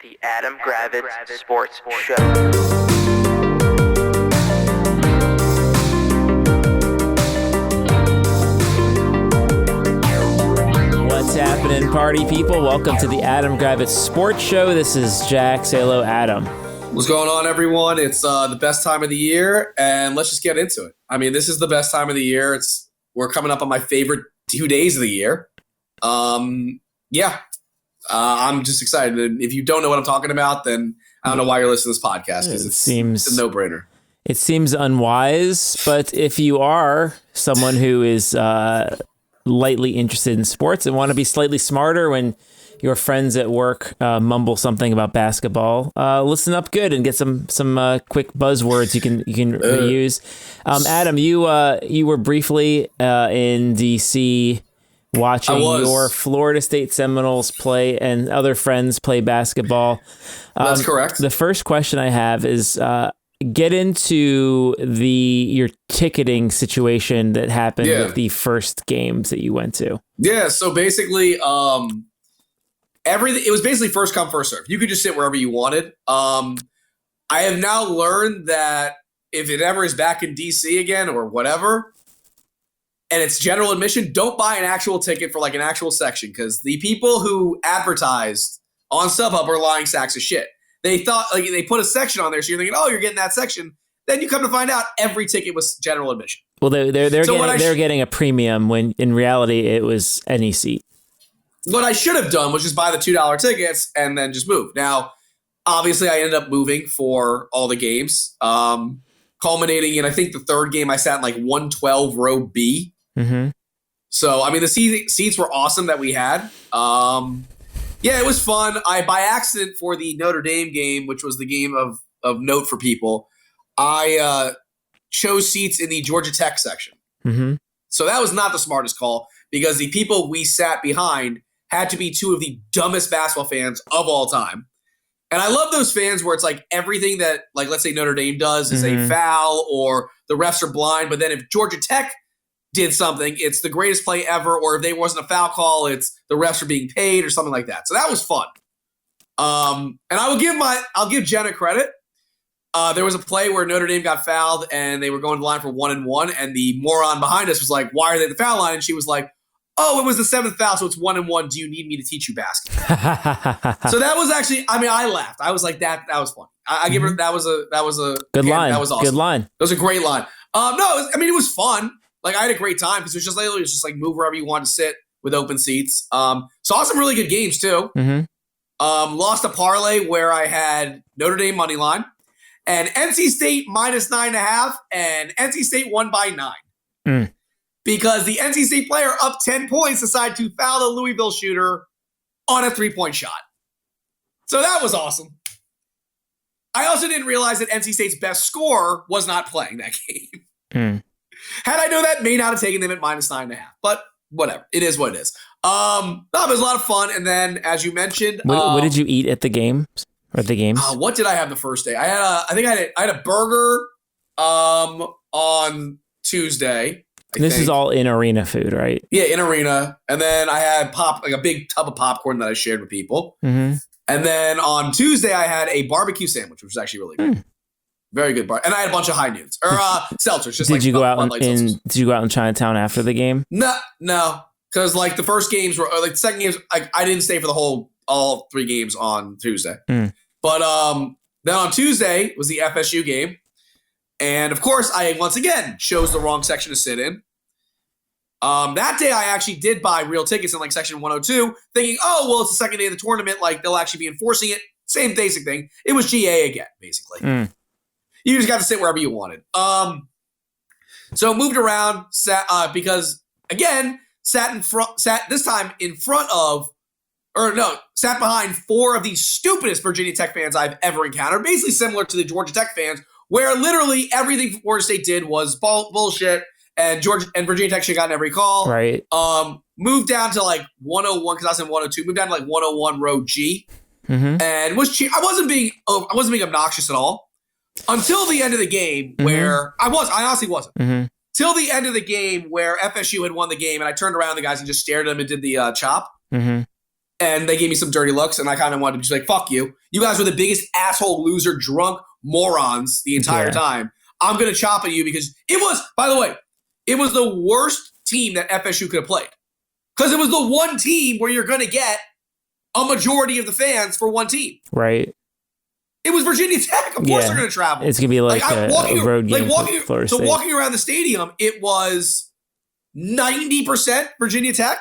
The Adam Gravitz Sports Show. What's happening, party people? Welcome to the Adam Gravitz Sports Show. This is Jack. Say hello, Adam. What's going on, everyone? It's the best time of the year, and let's just get into it. I mean, this is the best time of the year. We're coming up on my favorite 2 days of the year. I'm just excited. And if you don't know what I'm talking about, then I don't know why you're listening to this podcast, because it's a no-brainer. It seems unwise, but if you are someone who is lightly interested in sports and want to be slightly smarter when your friends at work mumble something about basketball, listen up good and get some quick buzzwords you can reuse. Adam, you were briefly in DC watching your Florida State Seminoles play and other friends play basketball. That's correct. The first question I have is get into your ticketing situation that happened with the first games that you went to. Yeah, so basically, it was basically first come, first serve. You could just sit wherever you wanted. I have now learned that if it ever is back in DC again or whatever, and it's general admission, don't buy an actual ticket for like an actual section, because the people who advertised on StubHub are lying sacks of shit. They thought they put a section on there, so you're thinking, oh, you're getting that section. Then you come to find out every ticket was general admission. Well, they're getting a premium when in reality it was any seat. What I should have done was just buy the $2 tickets and then just move. Now, obviously, I ended up moving for all the games, culminating in, I think, the third game I sat in like 112 row B. Mm-hmm. So, I mean, the seats were awesome that we had. Yeah, it was fun. I, by accident, for the Notre Dame game, which was the game of note for people, I chose seats in the Georgia Tech section. Mm-hmm. So that was not the smartest call, because the people we sat behind had to be two of the dumbest basketball fans of all time. And I love those fans where it's like everything that, like, let's say Notre Dame does is a foul or the refs are blind. But then if Georgia Tech did something, it's the greatest play ever. Or if they wasn't a foul call, it's the refs are being paid or something like that. So that was fun. And I'll give Jenna credit. There was a play where Notre Dame got fouled and they were going to the line for 1-1. And the moron behind us was like, why are they at the foul line? And she was like, oh, it was the seventh foul, so it's 1-1. Do you need me to teach you basketball? So that was actually, I mean, I laughed. I was like, that was fun. I give her, that was a good line. That was awesome. Good line. That was a great line. It was fun. Like, I had a great time because it was just like move wherever you want to sit with open seats. Saw some really good games too. Mm-hmm. Lost a parlay where I had Notre Dame money line and NC State -9.5, and NC State won by 9. Mm. Because the NC State player up 10 points decided to foul the Louisville shooter on a 3-point shot. So that was awesome. I also didn't realize that NC State's best scorer was not playing that game. Mm. Had I known that, may not have taken them at -9.5. But whatever. It is what it is. It was a lot of fun. And then, as you mentioned... What did you eat at the games? Or the games? What did I have the first day? I had a burger on Tuesday. This is all in arena food, right? Yeah, in arena. And then I had a big tub of popcorn that I shared with people. Mm-hmm. And then on Tuesday, I had a barbecue sandwich, which was actually really good. Very good bar. And I had a bunch of high noons or seltzers. Did you go out in Chinatown after the game? No, because like the first games were like the second games. I didn't stay for all 3 games on Tuesday. Mm. But then on Tuesday was the FSU game. And, of course, I once again chose the wrong section to sit in. That day, I actually did buy real tickets in, like, section 102, thinking, oh, well, it's the second day of the tournament. Like, they'll actually be enforcing it. Same basic thing. It was GA again, basically. Mm. You just got to sit wherever you wanted. So moved around because, again, sat behind 4 of the stupidest Virginia Tech fans I've ever encountered, basically similar to the Georgia Tech fans, where literally everything Florida State did was bullshit, and Virginia Tech should have gotten every call. Right. Moved down to like 101 because I was in 102. Moved down to like 101 row G, and was cheap. I wasn't being obnoxious at all until the end of the game, where I honestly wasn't. Mm-hmm. Till the end of the game, where FSU had won the game, and I turned around the guys and just stared at them and did the chop. Mm-hmm. and they gave me some dirty looks, and I kind of wanted to be like, fuck you. You guys were the biggest asshole, loser, drunk morons the entire time. I'm going to chop at you because it was, by the way, it was the worst team that FSU could have played. Because it was the one team where you're going to get a majority of the fans for one team. Right. It was Virginia Tech. Of course they're going to travel. It's going to be like a road game. Walking around the stadium, it was 90% Virginia Tech.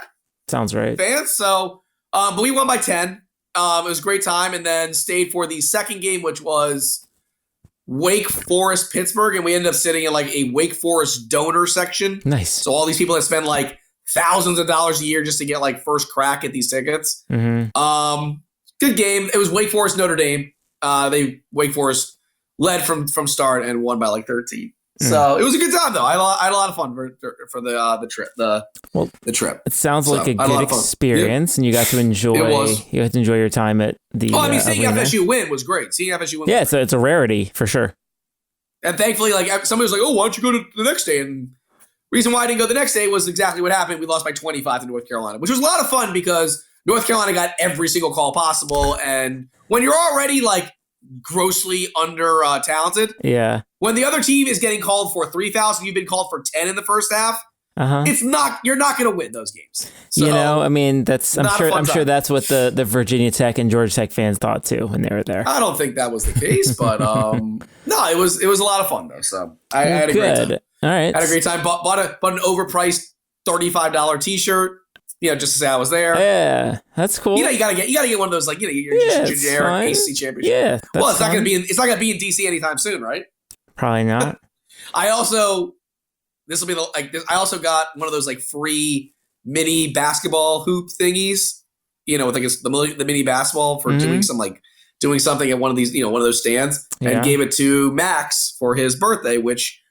Sounds right. Fans. So, but we won by 10. It was a great time, and then stayed for the second game, which was Wake Forest Pittsburgh, and we ended up sitting in like a Wake Forest donor section. Nice. So all these people that spend like thousands of dollars a year just to get like first crack at these tickets. Mm-hmm. Good game. It was Wake Forest Notre Dame. Wake Forest led from start and won by like 13. So it was a good time though. I had a lot of fun for the trip. The trip. It sounds like a good experience, and you got to enjoy. You got to enjoy your time at the. Well, I mean, seeing arena. FSU win was great. Seeing FSU win. Yeah, it's a rarity for sure. And thankfully, like somebody was like, "Oh, why don't you go to the next day?" And reason why I didn't go the next day was exactly what happened. We lost by 25 to North Carolina, which was a lot of fun because North Carolina got every single call possible, and when you're already like grossly under talented, when the other team is getting called for 3,000, you've been called for 10 in the first half. You're not going to win those games. So, I mean, I'm sure that's what the Virginia Tech and Georgia Tech fans thought too when they were there. I don't think that was the case, but no, it was a lot of fun though. So I had a great time. All right, had a great time. Bought an overpriced $35 T-shirt. Just to say I was there. Yeah, that's cool. You gotta get one of those like your just generic ACC championship. Yeah, well, it's not gonna be in DC anytime soon, right? Probably not. I also got one of those like free mini basketball hoop thingies. With like the mini basketball for doing something at one of these one of those stands, and gave it to Max for his birthday, which.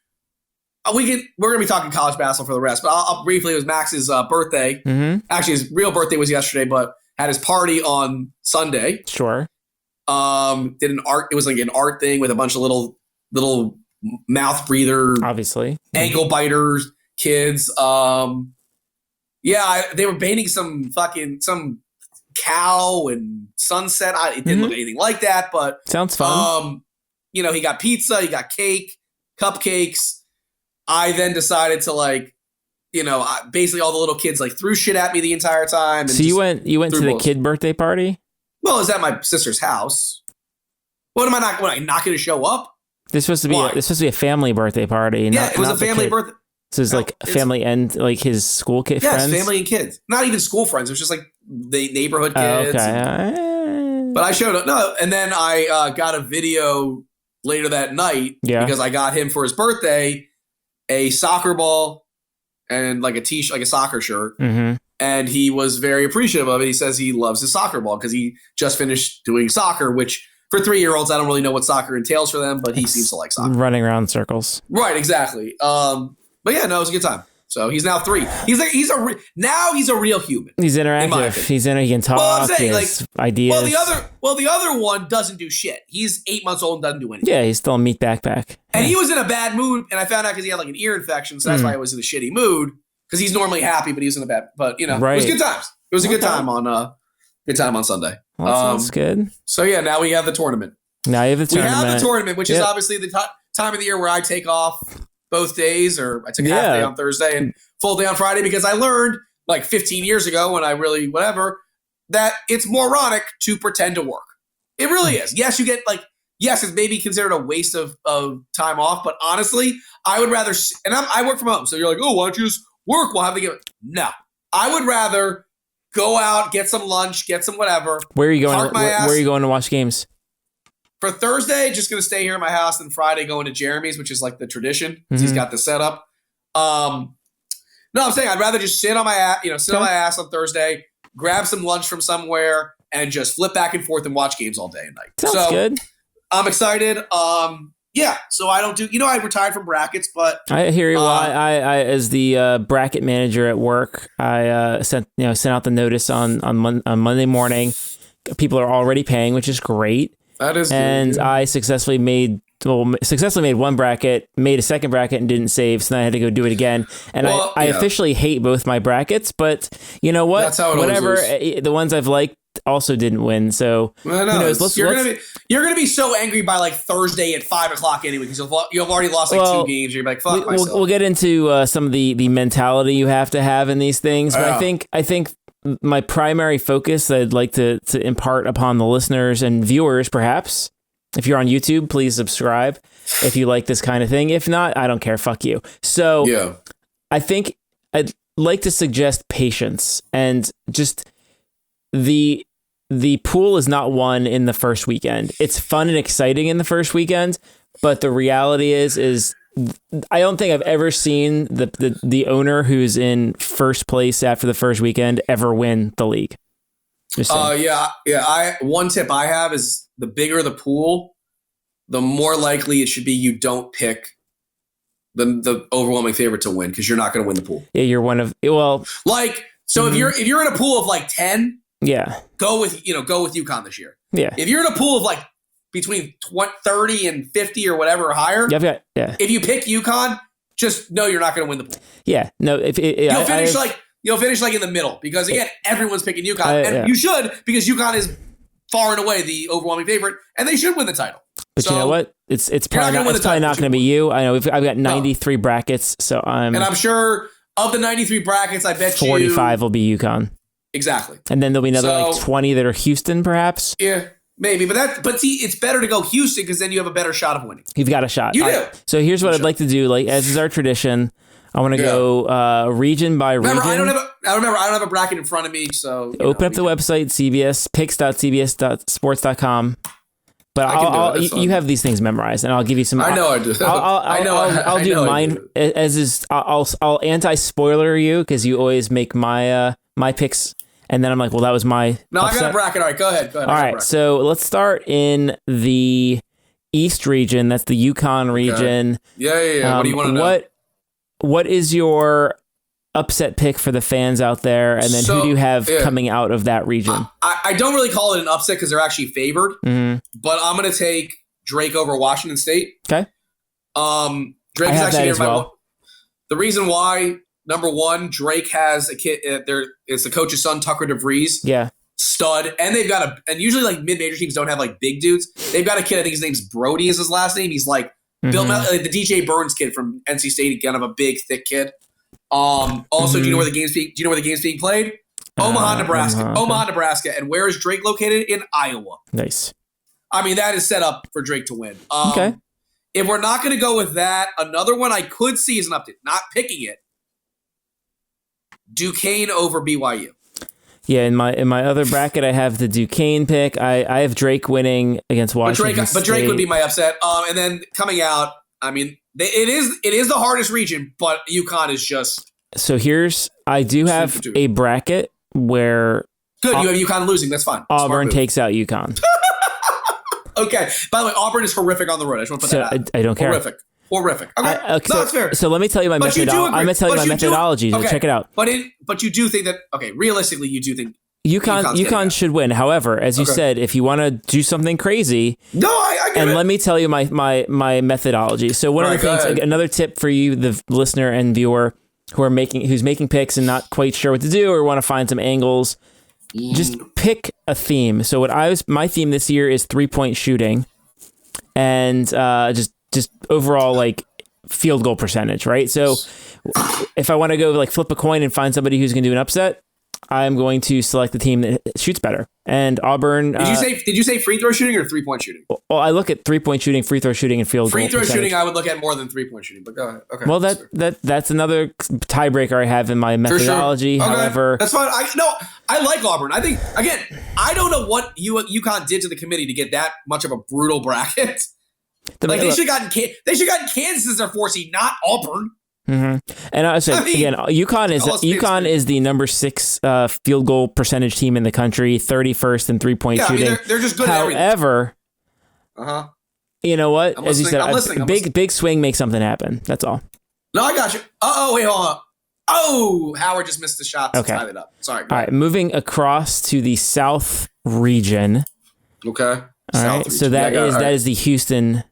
We're going to be talking college basketball for the rest, but I'll briefly, it was Max's birthday. Mm-hmm. Actually, his real birthday was yesterday, but had his party on Sunday. Sure. Did an art. It was like an art thing with a bunch of little mouth breather, obviously ankle biters, kids. They were painting some cow and sunset. It didn't look anything like that, but sounds fun. He got pizza, he got cake, cupcakes. I then decided to basically all the little kids threw shit at me the entire time. And so you went to the kid birthday party? Well, it was at my sister's house. What am I not going to show up? This was supposed to be a family birthday party. It was a family birthday. So it's like a family and like his school friends? Family and kids. Not even school friends. It was just like the neighborhood kids. Okay. But I showed up. No, and then I got a video later that night because I got him for his birthday a soccer ball and like a t-shirt, like a soccer shirt. Mm-hmm. And he was very appreciative of it. He says he loves his soccer ball because he just finished doing soccer, which for 3-year-olds, I don't really know what soccer entails for them, but he seems to like soccer. Running around in circles. Right, exactly. But yeah, no, it was a good time. So he's now 3. He's a real human. He's interactive. He can talk. He has ideas. The other one doesn't do shit. He's 8 months old and doesn't do anything. Yeah, he's still a meat backpack. And he was in a bad mood, and I found out because he had like an ear infection, so that's why he was in a shitty mood. Because he's normally happy, but he was in a bad. But it was good times. It was a good time on Sunday. Well, that sounds good. So yeah, now we have the tournament. We have the tournament, which is obviously the time of the year where I take off both days, or I took half day on Thursday and full day on Friday, because I learned like 15 years ago when I really that it's moronic to pretend to work. It really is. Yes, you get it's maybe considered a waste of time off, but honestly, I would rather, and I work from home, so you're like, oh, why don't you just work? We'll have to give it. No, I would rather go out, get some lunch, get some whatever. Where are you going? Where are you going to watch games? For Thursday, just going to stay here at my house, and Friday going to Jeremy's, which is like the tradition. He's got the setup. No, I'm saying I'd rather just sit on my ass on Thursday, grab some lunch from somewhere, and just flip back and forth and watch games all day and night. Sounds good. I'm excited. So I don't do. I retired from brackets, but I hear you. I as the bracket manager at work, I sent out the notice on Monday morning. People are already paying, which is great. That is and good. I successfully made one bracket, made a second bracket, and didn't save, so then I had to go do it again. And I officially hate both my brackets, but you know what? That's how it Whatever. always is. The ones I've liked also didn't win. So Well, no, who knows? you're gonna be so angry by like Thursday at 5:00 anyway because you've already lost like 2 games. You're like, fuck myself. We'll get into some of the mentality you have to have in these things, but I think my primary focus that I'd like to impart upon the listeners and viewers, perhaps, if you're on YouTube, please subscribe if you like this kind of thing. If not, I don't care. Fuck you. So I think I'd like to suggest patience and just the pool is not won in the first weekend. It's fun and exciting in the first weekend, but the reality is I don't think I've ever seen the owner who's in first place after the first weekend ever win the league. One tip I have is the bigger the pool, the more likely it should be you don't pick the overwhelming favorite to win because you're not going to win the pool. Yeah, you're one of if you're in a pool of like 10, go with UConn this year. Yeah, if you're in a pool of like between 30 and 50 or whatever or higher, if you pick UConn, just know you're not going to win the pool. Yeah, no, you'll finish like in the middle because again, everyone's picking UConn, and you should because UConn is far and away the overwhelming favorite, and they should win the title. But so, you know what? It's probably not going to be you. I know I've got 93 brackets, so I'm sure of the 93 brackets, I bet 45 will be UConn. Exactly, and then there'll be another like 20 that are Houston, perhaps. Yeah. Maybe, but see, it's better to go Houston because then you have a better shot of winning. You've got a shot. You do. So here's what I'd like to do, like as is our tradition. I want to go region by region. I don't have a bracket in front of me, so open up the website picks.cbs.sports.com. But you have these things memorized, and I'll give you some. I know I do. I'll do mine as is. I'll anti-spoiler you because you always make my picks. And then I'm like, well, that was my upset. I got a bracket. All right, go ahead. All right, so let's start in the East region. That's the UConn region. Okay. Yeah. What do you want to know? What is your upset pick for the fans out there? And then who do you have coming out of that region? I don't really call it an upset because they're actually favored. Mm-hmm. But I'm going to take Drake over Washington State. Okay. Drake is actually as well. The reason why... Number one, Drake has a kid. It's the coach's son, Tucker DeVries. Yeah, stud. And they've got and usually like mid-major teams don't have like big dudes. They've got a kid. I think his name's Brody is his last name. He's like built like the DJ Burns kid from NC State, kind of a big, thick kid. Also, do you know where the game's being played? Omaha, Nebraska. Okay. Omaha, Nebraska. And where is Drake located? In Iowa. Nice. I mean, that is set up for Drake to win. Okay. If we're not going to go with that, another one I could see is an update. Not picking it. Duquesne over BYU. Yeah, in my other bracket, I have the Duquesne pick. I have Drake winning against Washington State. But Drake would be my upset. And then coming out, I mean, it is the hardest region, but UConn is just. So I do have a bracket where. Good, you have UConn losing. That's fine. Auburn takes out UConn. Okay. By the way, Auburn is horrific on the road. I just want to put that out. I don't care. Horrific. Okay. No, that's fair. So let me tell you my methodology. I'm going to tell you my methodology. So check it out. But you do think that, realistically, you do think UConn should win. However, as you said, if you want to do something crazy. No, I get it. And let me tell you my methodology. So one of the things, another tip for you, the listener and viewer who's making picks and not quite sure what to do or want to find some angles, just pick a theme. So my theme this year is 3-point shooting and just overall like field goal percentage, right? So if I want to go like flip a coin and find somebody who's going to do an upset, I'm going to select the team that shoots better. And Auburn. Did you say free throw shooting or 3-point shooting? Well, I look at 3-point shooting, free throw shooting, and field goal percentage. Free throw shooting, I would look at more than 3-point shooting. But go ahead. Okay. Well, that's another tiebreaker I have in my methodology. Sure. Okay. However, that's fine. I like Auburn. I think again, I don't know what UConn did to the committee to get that much of a brutal bracket. They should have gotten Kansas as their 4 seed, not Auburn. Mm-hmm. And I said again, UConn is the number 6 field goal percentage team in the country, 31st in 3-point shooting. I mean, they're just good. However, you know what? As you said, big swing makes something happen. That's all. No, I got you. Wait, hold on. Oh, Howard just missed the shot to tie it up. Sorry. All right, moving across to the South region. Okay. All right, so that is the Houston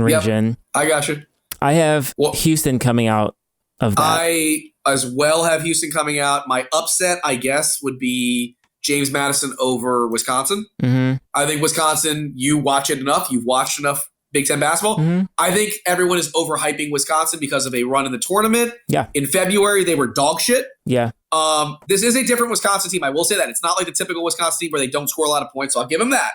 region. Yep. I got you. I have Houston coming out of that. I as well have Houston coming out. My upset, I guess, would be James Madison over Wisconsin. Mm-hmm. I think Wisconsin, you watch it enough. You've watched enough Big Ten basketball. Mm-hmm. I think everyone is overhyping Wisconsin because of a run in the tournament. Yeah. In February, they were dog shit. Yeah. This is a different Wisconsin team. I will say that. It's not like the typical Wisconsin team where they don't score a lot of points, so I'll give them that.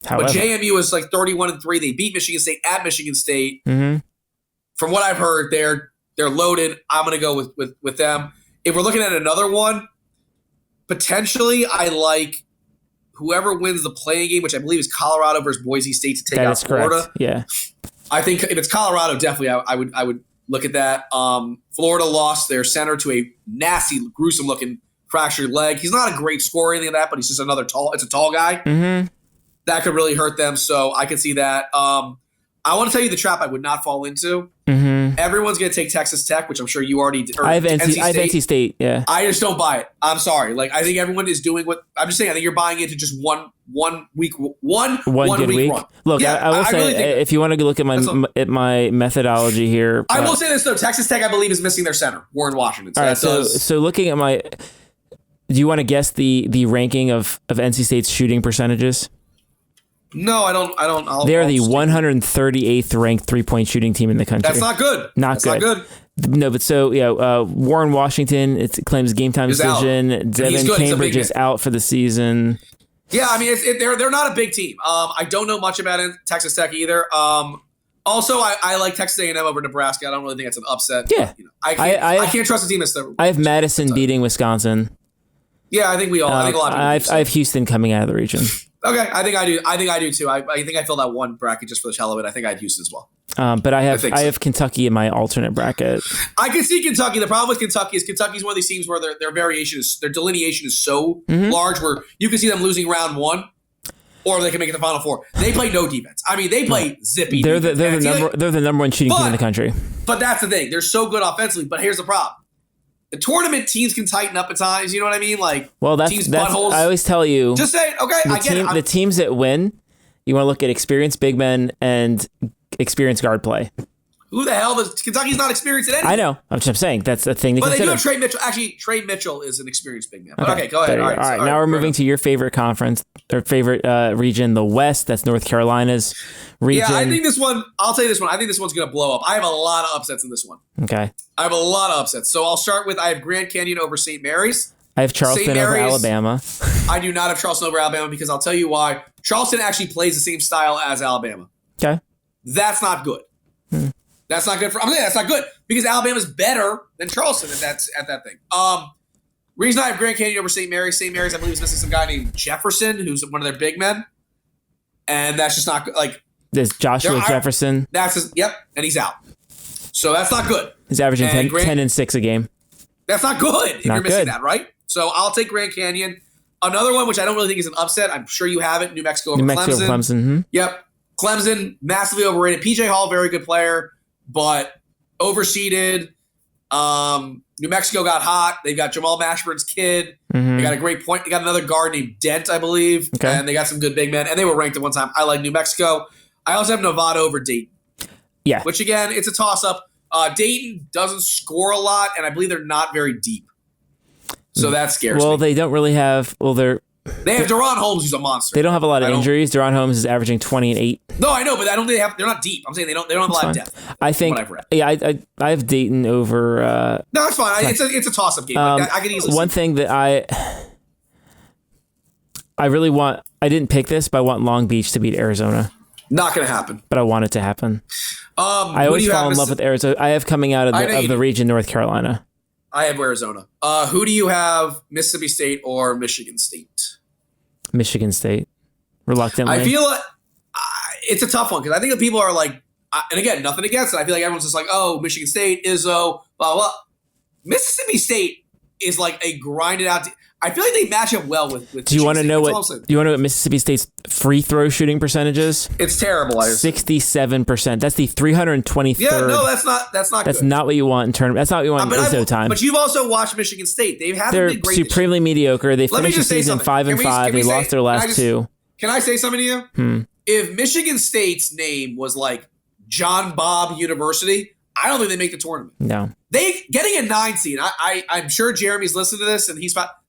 However. But JMU is like 31-3. They beat Michigan State at Michigan State. Mm-hmm. From what I've heard, they're loaded. I'm going to go with them. If we're looking at another one, potentially I like whoever wins the playing game, which I believe is Colorado versus Boise State to take out Florida. Correct. Yeah. I think if it's Colorado, definitely I would look at that. Florida lost their center to a nasty, gruesome looking fractured leg. He's not a great scorer or anything like that, but he's just it's a tall guy. Mm-hmm. That could really hurt them. So I could see that. I want to tell you the trap I would not fall into. Mm-hmm. Everyone's going to take Texas Tech, which I'm sure you already did. I have NC State. Yeah. I just don't buy it. I'm sorry. Like, I think everyone is doing what I'm just saying. I think you're buying into just one week, one good week. run. Look, yeah, I will say, really if you want to look at my methodology here, I will say this though: Texas Tech, I believe, is missing their center, Warren Washington. So all right. So looking at do you want to guess the ranking of NC State's shooting percentages? No, I don't. They're the 138th ranked 3-point shooting team in the country. That's not good. Not good. No, but Warren Washington, it claims game time decision. Devin Cambridge is out for the season. Yeah, I mean, they're not a big team. I don't know much about Texas Tech either. Also, I like Texas A&M over Nebraska. I don't really think it's an upset. Yeah, but, I can't trust the team that's I have Madison beating Wisconsin. Yeah, I think we all. I think a lot of people I have Houston coming out of the region. Okay, I think I do. I think I do too. I think I filled out one bracket just for the hell of it. I think I had Houston as well. But I have Kentucky in my alternate bracket. I can see Kentucky. The problem with Kentucky is Kentucky's one of these teams where their delineation is so large where you can see them losing round one, or they can make it the Final Four. They play no defense. I mean, they play zippy. They're the number one shooting team in the country. But that's the thing. They're so good offensively. But here's the problem. The tournament teams can tighten up at times. You know what I mean? Like, that's I always tell you. Just say it. Okay, I get it. The teams that win, you want to look at experienced big men and experienced guard play. Who the hell Kentucky's not experienced at anything? I know. I'm just saying that's a thing to consider. But they do have Trey Mitchell. Actually, Trey Mitchell is an experienced big man. But okay, go ahead. All right. Now we're moving to your favorite conference, or favorite region, the West. That's North Carolina's region. Yeah, I think this one. I'll tell you this one. I think this one's going to blow up. I have a lot of upsets in this one. Okay. I have a lot of upsets. So I'll start with I have Grand Canyon over St. Mary's. I have Charleston over Alabama. I do not have Charleston over Alabama because I'll tell you why. Charleston actually plays the same style as Alabama. Okay. That's not good. That's not good I'm saying that's not good because Alabama's better than Charleston at that thing. Reason I have Grand Canyon over St. Mary's. St. Mary's, I believe, is missing some guy named Jefferson, who's one of their big men, and that's just not good. Like there's Joshua Jefferson. Yep, and he's out. So that's not good. He's averaging 10 and 6 a game. That's not good if you're missing that, right? So I'll take Grand Canyon. Another one, which I don't really think is an upset. I'm sure you have it. New Mexico over Clemson. Mm-hmm. Yep. Clemson, massively overrated. PJ Hall, very good player, but overseeded. New Mexico got hot. They've got Jamal Mashburn's kid. Mm-hmm. They got a great point. They got another guard named Dent, I believe. Okay. And they got some good big men. And they were ranked at one time. I like New Mexico. I also have Nevada over Dayton. Yeah. Which, again, it's a toss-up. Dayton doesn't score a lot, and I believe they're not very deep. So that scares me. Well, they don't really have... Well, they have Deron Holmes, who's a monster. They don't have a lot of injuries. Deron Holmes is averaging 20 and 8. No, I know, but I don't think they're not deep. I'm saying they don't have a lot of depth. I think. What I've read. Yeah, I have Dayton over. No, it's fine. It's a toss up game. I can easily. One thing that I really want. I didn't pick this, but I want Long Beach to beat Arizona. Not going to happen. But I want it to happen. I always fall in love with Arizona. I have coming out of the region, North Carolina. I have Arizona. Who do you have, Mississippi State or Michigan State? Michigan State, reluctantly. I feel it's a tough one because I think that people are like, and again, nothing against it. I feel like everyone's just like, oh, Michigan State, Izzo, blah, blah. Mississippi State is like a grinded out team. I feel like they match up well with Do you want to know what Mississippi State's free throw shooting percentage is? It's terrible. 67%. That's the 323rd. Yeah, no, that's not That's good. not what you want in tournament. That's not what you want in Izzo time. But you've also watched Michigan State. They're been great supremely mediocre. They finished the season 5-5. They lost their last two. Can I say something to you? If Michigan State's name was like John Bob University, I don't think they make the tournament. No. They getting a 9 seed. I'm sure Jeremy's listened to this and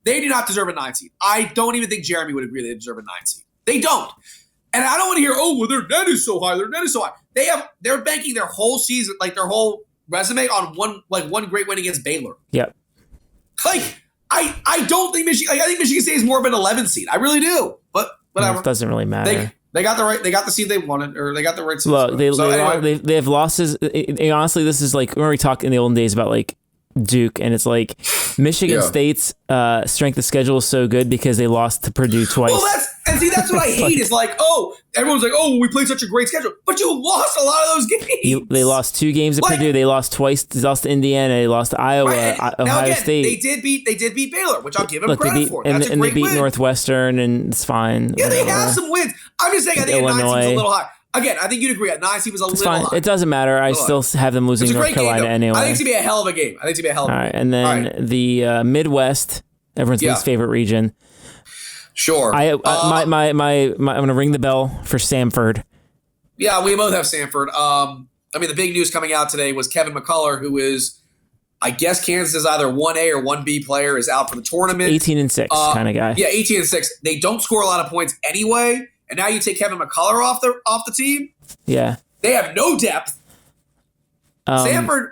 They do not deserve a 9 seed. I don't even think Jeremy would agree they deserve a 9 seed. They don't. And I don't want to hear, oh, well, their net is so high. Their net is so high. They're banking their whole season, like their whole resume on one great win against Baylor. Yep. Like, I don't think Michigan. I think Michigan State is more of an 11 seed. I really do. But whatever. It doesn't really matter. They got the seed they wanted, or they got the right seed. Look, they have losses. Honestly, this is like, remember we talked in the olden days about like Duke, and it's like Michigan State's strength of schedule is so good because they lost to Purdue twice. Well, that's what I hate. Is like, oh, everyone's like, oh, we played such a great schedule, but you lost a lot of those games. They lost 2 games at Purdue. They lost twice. They lost to Indiana. They lost to Iowa. Right. Ohio State. They did beat Baylor, which I'll give them credit for. That's a great and they beat win. Northwestern, and it's fine. Yeah, they have some wins. I'm just saying, I think Illinois. a 9 seed's a little high. Again, I think you'd agree. A 9 seed was a little high. It doesn't matter. I still have them losing North Carolina anyway. I think it's going to be a hell of a game. All right, and then the Midwest, everyone's least favorite region. Sure. I'm going to ring the bell for Samford. Yeah, we both have Samford. The big news coming out today was Kevin McCullough, who is, I guess, Kansas' either 1A or 1B player, is out for the tournament. 18-6 kind of guy. Yeah, 18-6. They don't score a lot of points anyway. And now you take Kevin McCullough off the team. Yeah, they have no depth. Samford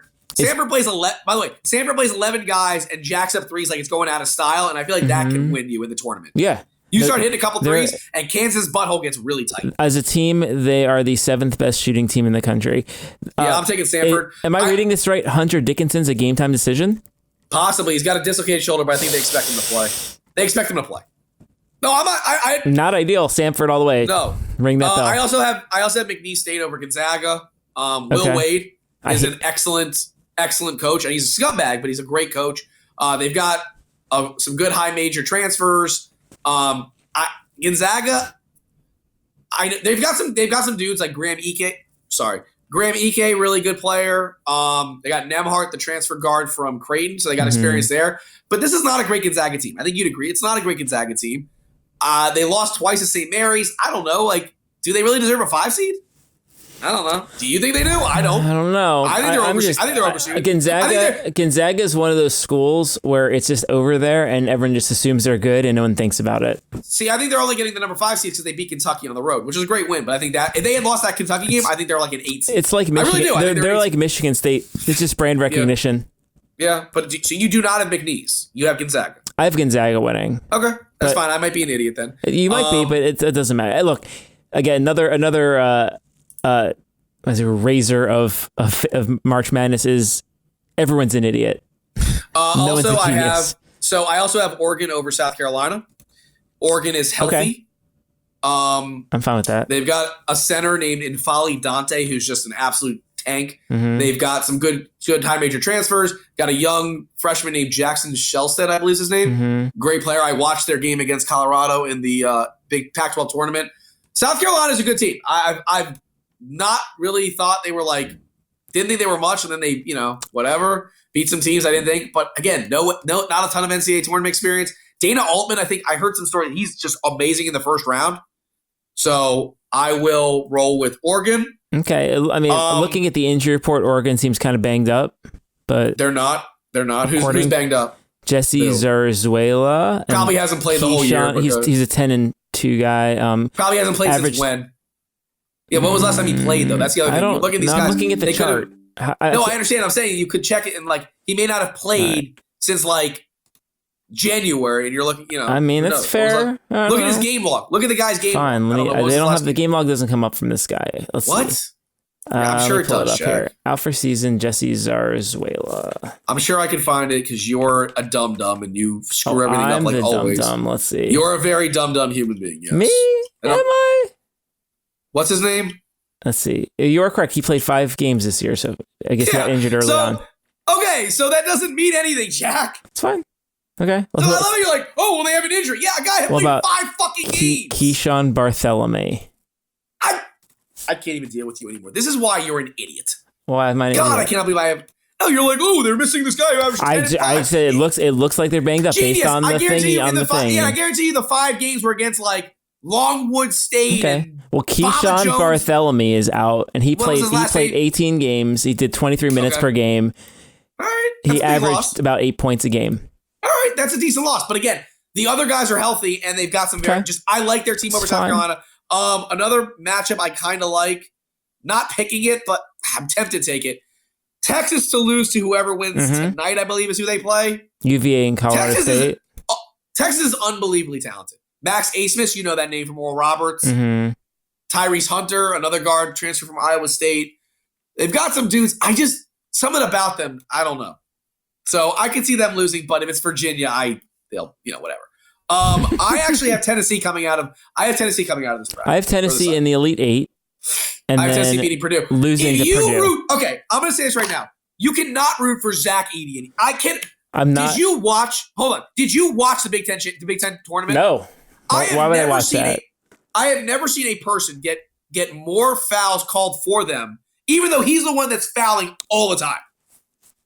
plays 11. By the way, Samford plays 11 guys and jacks up threes like it's going out of style, and I feel like that can win you in the tournament. Yeah, you start hitting a couple threes, and Kansas' butthole gets really tight. As a team, they are the 7th best shooting team in the country. Yeah, I'm taking Samford. Am I reading this right? Hunter Dickinson's a game time decision. Possibly, he's got a dislocated shoulder, but I think they expect him to play. No, I'm not. Not ideal. Samford all the way. No, ring that bell. I also have McNeese State over Gonzaga. Will Wade is an excellent coach, and he's a scumbag, but he's a great coach. They've got some good high major transfers. Gonzaga, they've got some dudes like Graham Ike. Graham Ike, really good player. They got Nemhart, the transfer guard from Creighton, so they got experience there. But this is not a great Gonzaga team. I think you'd agree. It's not a great Gonzaga team. They lost twice to St. Mary's. I don't know. Like, do they really deserve a 5 seed? I don't know. Do you think they do? I don't know. I think they're overshooting. Gonzaga is one of those schools where it's just over there and everyone just assumes they're good and no one thinks about it. See, I think they're only getting the number 5 seed because they beat Kentucky on the road, which is a great win. But I think that if they had lost that Kentucky game, I think they're like an 8 seed. It's like Michigan. I really do. They're like Michigan State. It's just brand recognition. Yeah, but so you do not have McNeese. You have Gonzaga. I have Gonzaga winning. Okay, that's fine. I might be an idiot then. You might be, but it doesn't matter. Hey, look, again, another razor of March Madness is everyone's an idiot. Also, I also have Oregon over South Carolina. Oregon is healthy. Okay. I'm fine with that. They've got a center named Infali Dante, who's just an absolute tank. They've got some good high major transfers. Got a young freshman named Jackson Shellstead, I believe is his name. Great player. I watched their game against Colorado in the big Pac-12 tournament. South Carolina is a good team. I've not really thought they were didn't think they were much, and then they, whatever, beat some teams I didn't think. But again, no, not a ton of NCAA tournament experience. Dana Altman, I think I heard some story. He's just amazing in the first round. So I will roll with Oregon. Okay. I mean, looking at the injury report, Oregon seems kind of banged up, but they're not. Who's banged up? Jesse Zarzuela probably hasn't played the whole year. He's a 10-2 guy. Probably hasn't played since when? Yeah, when was the last time he played though? That's the other thing. Look at these guys. I'm looking at the chart. I understand. I'm saying you could check it and he may not have played since January, and you're looking. I mean, that's fair. Look at his game log. Look at the guy's game. Fine. They don't have the game log. Doesn't come up from this guy. Let's see. Yeah, I'm sure it does. Here. Out for season, Jesse Zarzuela. I'm sure I can find it because you're a dum and you screw everything up like always. Dumb. Let's see. You're a very dumb human being. Yes. Me? Am I? What's his name? Let's see. You are correct. He played 5 games this year, so I guess he got injured early on. Okay, so that doesn't mean anything, Jack. It's fine. Okay. So I love you're like, oh, well, they have an injury. Yeah, a guy had played 5 fucking games. Keyshawn Bartholomew. I can't even deal with you anymore. This is why you're an idiot. Why am I an God, idiot? I cannot believe I have. No, you're like, oh, they're missing this guy who averaged 10 and 5. I said it looks like they're banged up. Genius. Based on the thing. Yeah, I guarantee you the 5 games were against Longwood State. Okay. Well, Keyshawn Bartholomew is out, and he played 18 games. He did 23 minutes per game. All right. He averaged about 8 points a game. All right, that's a decent loss. But again, the other guys are healthy and they've got some very I like their team over South Carolina. Another matchup I kind of like, not picking it, but I'm tempted to take it. Texas to lose to whoever wins tonight, I believe, is who they play. UVA and Colorado State. Texas is unbelievably talented. Max Asmus, you know that name from Oral Roberts. Tyrese Hunter, another guard transfer from Iowa State. They've got some dudes. Something about them, I don't know. So I could see them losing, but if it's Virginia, they'll whatever. I actually have Tennessee coming out of this bracket. I have Tennessee in the Elite Eight. And I have Tennessee beating Purdue. Losing to Purdue. Okay, I'm going to say this right now. You cannot root for Zach Edey. I can't. I'm not. Did you watch the Big Ten tournament? No. Why would I watch that? I have never seen a person get more fouls called for them, even though he's the one that's fouling all the time.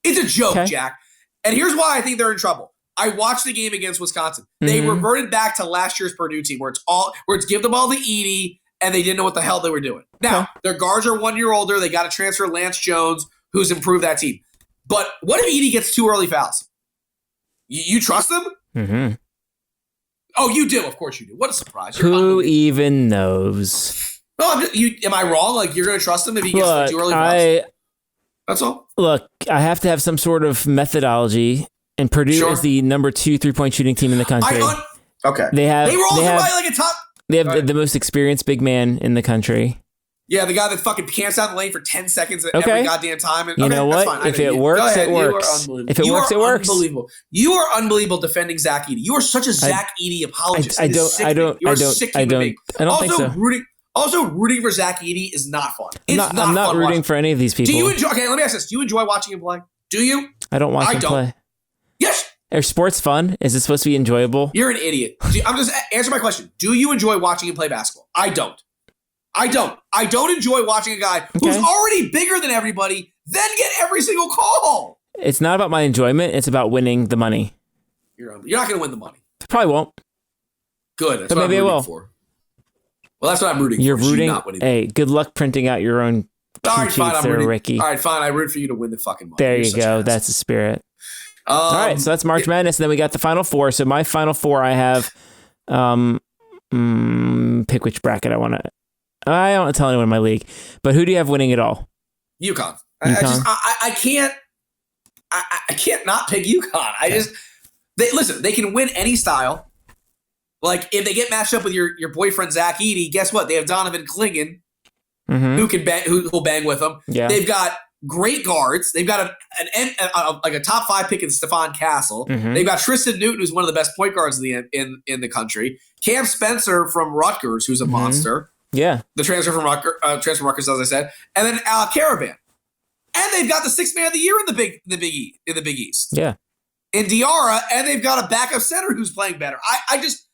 It's a joke, Jack. And here's why I think they're in trouble. I watched the game against Wisconsin. They reverted back to last year's Purdue team where it's give the ball to Edey, and they didn't know what the hell they were doing. Now, their guards are 1 year older. They got to transfer Lance Jones, who's improved that team. But what if Edey gets 2 early fouls? You trust them? Mm-hmm. Oh, you do. Of course you do. What a surprise. Who even knows? No, am I wrong? Like, you're going to trust him if he gets 2 early fouls? That's all. Look, I have to have some sort of methodology, and Purdue is the number 2 3-point shooting team in the country. Okay. They were also by like a top. They have the most experienced big man in the country. Yeah, the guy that fucking camps out in the lane for 10 seconds every goddamn time. And, you know what? If it works, it works. If it works, it works. Unbelievable. You are unbelievable defending Zach Edey. You are such a Zach Edey apologist. I don't think so. Also, rooting for Zach Edey is not fun. I'm not rooting for any of these people. Do you enjoy? Okay, let me ask this: do you enjoy watching him play? Do you? I don't watch him play. Yes. Are sports fun? Is it supposed to be enjoyable? You're an idiot. I'm just answer my question. Do you enjoy watching him play basketball? I don't. I don't enjoy watching a guy who's already bigger than everybody, then get every single call. It's not about my enjoyment. It's about winning the money. You're not going to win the money. Probably won't. Good. That's what maybe I'm rooting for. Well, that's what I'm rooting for. You're rooting. Hey, good luck printing out your own cheat sheets there, Ricky. All right, fine. I root for you to win the fucking money. There you go. That's the spirit. All right, so that's March Madness. And then we got the Final Four. So my Final Four, I have pick which bracket I want to. I don't tell anyone in my league, but who do you have winning it all? UConn. I can't not pick UConn. They can win any style. Like if they get matched up with your boyfriend Zach Edey, guess what? They have Donovan Clingan, who can bang, who'll bang with them. Yeah. They've got great guards. They've got a top 5 pick in Stephon Castle. They've got Tristan Newton, who's one of the best point guards in the country. Cam Spencer from Rutgers, who's a monster. Yeah, the transfer from Rutgers, as I said, and then Caravan, and they've got the 6th man of the year in the Big East. Yeah, in Diarra, and they've got a backup center who's playing better. I just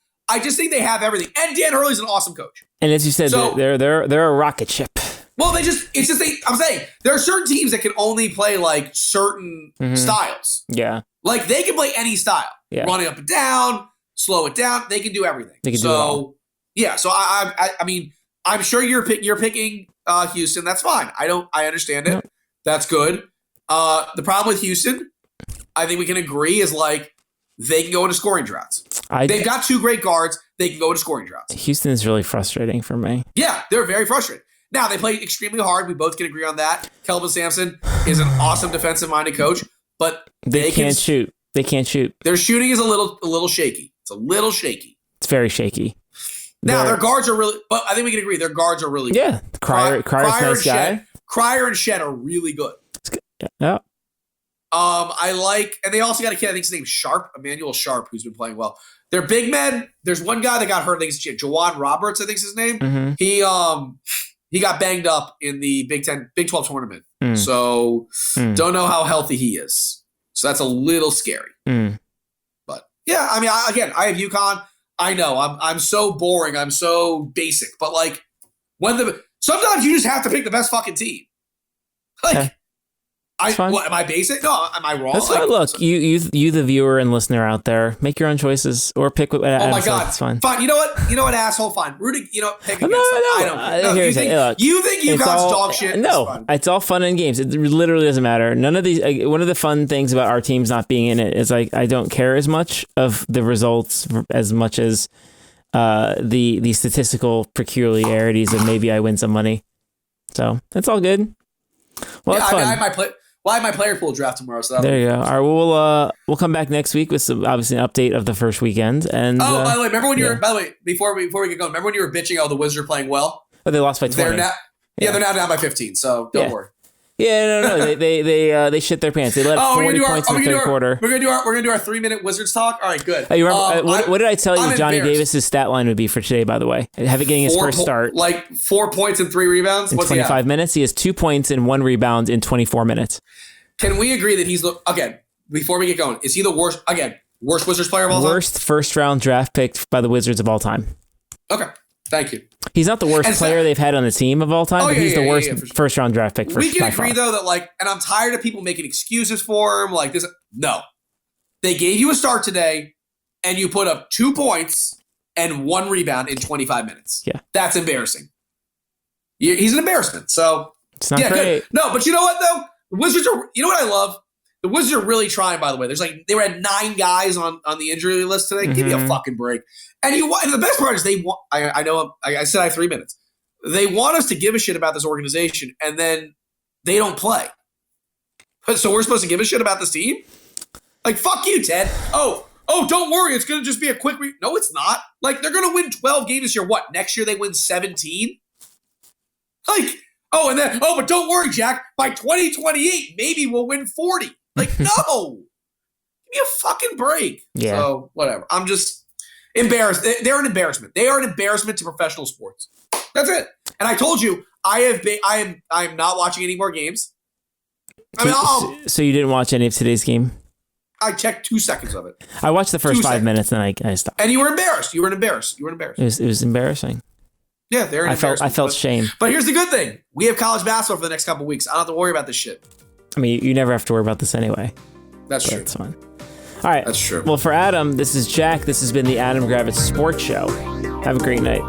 think they have everything, and Dan Hurley's an awesome coach. And as you said, they're a rocket ship. Well, I'm saying there are certain teams that can only play like certain styles. Yeah, like they can play any style, running up and down, slow it down. They can do everything. They can do it all. Yeah, so I mean. I'm sure you're picking Houston. That's fine. I understand it. That's good. The problem with Houston, I think we can agree, is like they can go into scoring droughts. They've got 2 great guards. They can go into scoring droughts. Houston is really frustrating for me. Yeah, they're very frustrating. Now, they play extremely hard. We both can agree on that. Kelvin Sampson is an awesome defensive-minded coach, but they can't shoot. They can't shoot. Their shooting is a little shaky. It's a little shaky. It's very shaky. Now, their guards are really, but I think we can agree, their guards are really good. Yeah, Crier's nice guy. Crier and Shed are really good. Yeah. I like, and they also got a kid, I think his name's Sharp, Emmanuel Sharp, who's been playing well. They're big men. There's one guy that got hurt, I think it's Jawan Roberts, I think is his name. He got banged up in the Big 12 tournament. So don't know how healthy he is. So that's a little scary. But yeah, I mean, I have UConn. I know I'm so boring. I'm so basic, but like sometimes you just have to pick the best fucking team. Like What, am I basic? No, am I wrong? That's fine. Look, you, the viewer and listener out there, make your own choices or pick what. Oh my God, it's fine. Fine. You know what, asshole? Fine. Rooting. Pick against. No. I don't. No, you think you got dog shit? No, it's all fun and games. It literally doesn't matter. None of these. One of the fun things about our teams not being in it is like I don't care as much of the results as much as the statistical peculiarities of maybe I win some money. So that's all good. Well, that's fun. I have my player pool draft tomorrow. So there you go. All right, we'll come back next week with some obviously an update of the first weekend. And by the way, remember when you were? By the way, before we get going, remember when you were bitching? Oh, the Wizards are playing well. Oh, they lost by 20. They're now down by 15. So don't worry. Yeah, no. They shit their pants. They let 40 points in the third quarter. We're gonna do our 3-minute Wizards talk. All right, good. Hey, you remember what did I tell you? Johnny Davis's stat line would be for today. By the way, have it getting his first start, like 4 points and 3 rebounds. In 25 minutes, he has 2 points and 1 rebound in 24 minutes. Can we agree that he's before we get going, is he the worst Wizards player of all time? Worst first round draft pick by the Wizards of all time. Okay, thank you. He's not the worst player they've had on the team of all time, but he's the worst first round draft pick. We can agree though that and I'm tired of people making excuses for him. Like this, no, they gave you a start today, and you put up 2 points and 1 rebound in 25 minutes. Yeah, that's embarrassing. He's an embarrassment. So it's not great. Good. No, but you know what though, the Wizards are. You know what I love? The Wizards are really trying. By the way, they were at 9 guys on the injury list today. Mm-hmm. Give me a fucking break. And the best part is they want. I know. I said I have 3 minutes. They want us to give a shit about this organization, and then they don't play. So we're supposed to give a shit about this team? Like fuck you, Ted. Oh, don't worry. It's gonna just be a quick. No, it's not. Like they're gonna win 12 games this year. What next year they win 17? Like but don't worry, Jack. By 2028, maybe we'll win 40. Like no, give me a fucking break. Yeah. So whatever. I'm just embarrassed. They're an embarrassment. They are an embarrassment to professional sports. That's it. And I told you, I am not watching any more games. So you didn't watch any of today's game? I checked 2 seconds of it. I watched the first 5 minutes, and I stopped. And you were embarrassed. You were embarrassed. It was embarrassing. Yeah, they're an embarrassment. I felt shame. But here's the good thing: we have college basketball for the next couple weeks. I don't have to worry about this shit. I mean, you never have to worry about this anyway. That's true. That's fine. All right. That's true. Well, for Adam, this is Jack. This has been the Adam Gravitz Sports Show. Have a great night.